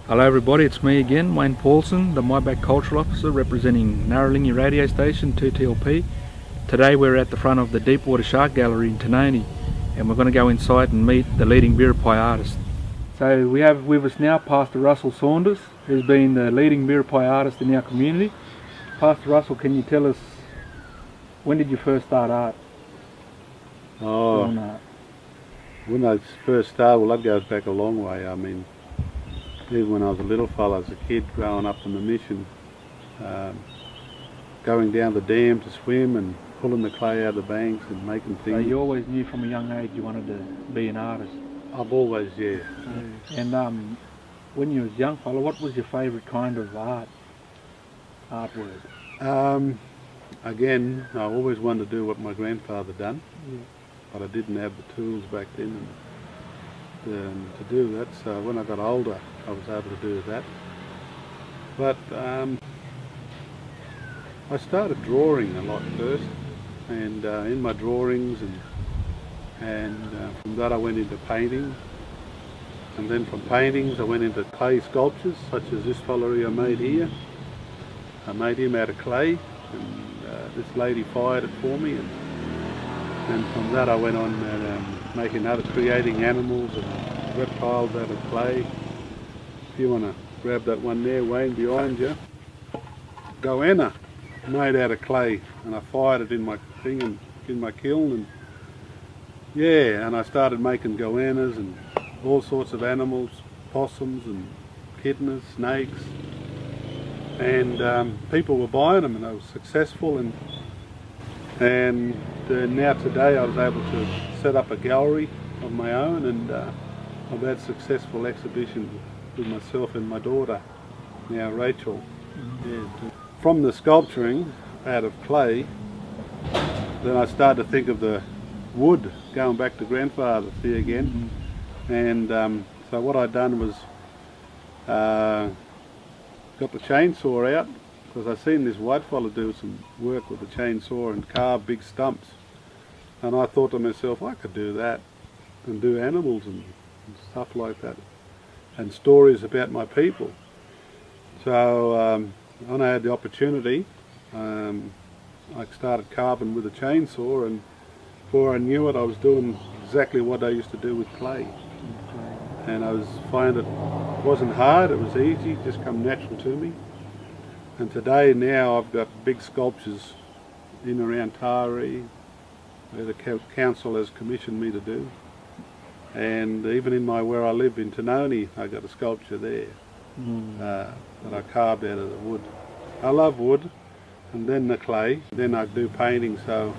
Hello everybody, it's me again, Wayne Paulson, the MyBack Cultural Officer representing Narrowlingy Radio Station 2TLP. Today we're at the front of the Deepwater Shark Gallery in Tinonee and we're going to go inside and meet the leading Birrapai artist. So we have with us now Pastor Russell Saunders, who's been the leading Birrapai artist in our community. Pastor Russell, can you tell us, when did you first start art? When I first started, well, that goes back a long way. I mean, even when I was a little fella, as a kid growing up in the mission, going down the dam to swim and pulling the clay out of the banks and making things. So you always knew from a young age you wanted to be an artist? I've always, yeah. And when you was a young fella, what was your favourite kind of artwork? Again, I always wanted to do what my grandfather done, but I didn't have the tools back then to do that. So when I got older, I was able to do that. But I started drawing a lot first, and in my drawings, and from that I went into painting, and then from paintings I went into clay sculptures, such as this fella I made here. I made him out of clay, and this lady fired it for me, and from that I went on creating animals and reptiles out of clay. If you want to grab that one there, Wayne, behind you. Goanna, made out of clay, and I fired it in my thing and in my kiln, and yeah, and I started making goannas and all sorts of animals, possums and echidnas, snakes, and people were buying them, and I was successful, and now today I was able to set up a gallery of my own, and I've had successful exhibitions with myself and my daughter, now Rachel. From the sculpturing out of clay, then I started to think of the wood, going back to grandfather there again, and so what I'd done was got the chainsaw out, because I seen this white fella do some work with the chainsaw and carve big stumps, and I thought to myself, I could do that and do animals and stuff like that, and stories about my people. So when I had the opportunity, I started carving with a chainsaw, and before I knew it I was doing exactly what I used to do with clay. And I found it wasn't hard, it was easy, it just come natural to me. And today now I've got big sculptures in around Taree, where the council has commissioned me to do. And even in where I live in Tinonee, I got a sculpture there that I carved out of the wood. I love wood, and then the clay, then I do painting. So.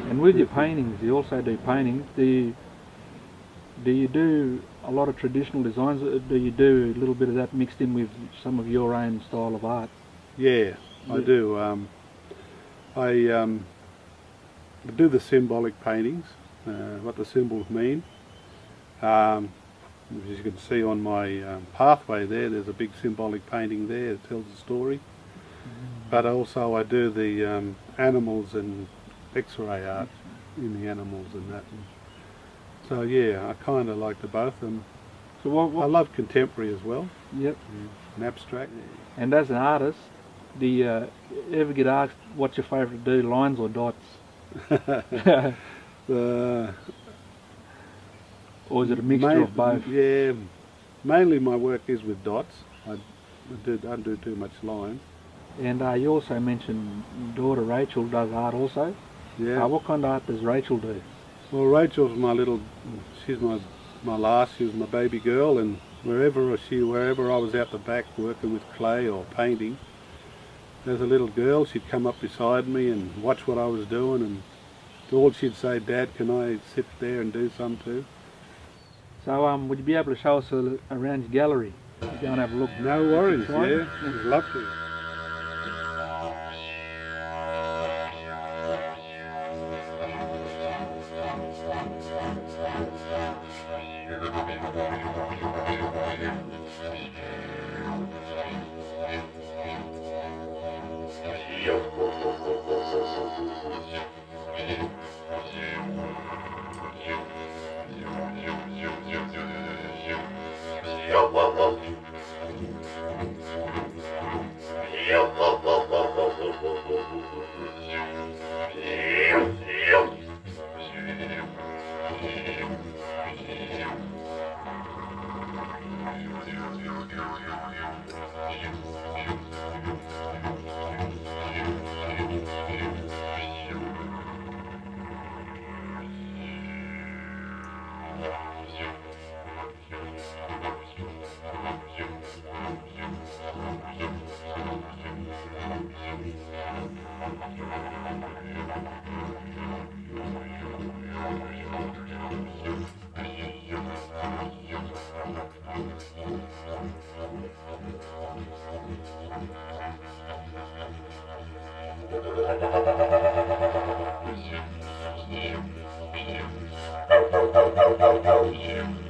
And with your paintings, you also do paintings. Do you do a lot of traditional designs? Do you do a little bit of that mixed in with some of your own style of art? Yeah, I do. I do the symbolic paintings, what the symbols mean. As you can see on my pathway there's a big symbolic painting there that tells a story. But also I do the animals and X-ray art in the animals and that. So yeah, I kind of like the both. So what I love contemporary as well. Yep. And abstract. And as an artist, do you ever get asked what's your favourite to do, lines or dots? Or is it a mixture of both? Yeah, mainly my work is with dots. I don't do too much line. And you also mentioned daughter Rachel does art also. Yeah. What kind of art does Rachel do? Well, Rachel's she's my last, she was my baby girl, and wherever I was out the back working with clay or painting, as a little girl she'd come up beside me and watch what I was doing, and all she'd say, Dad, can I sit there and do some too? So would you be able to show us around your gallery? Go and have a look. No worries, yeah, I'd love to. Yeah.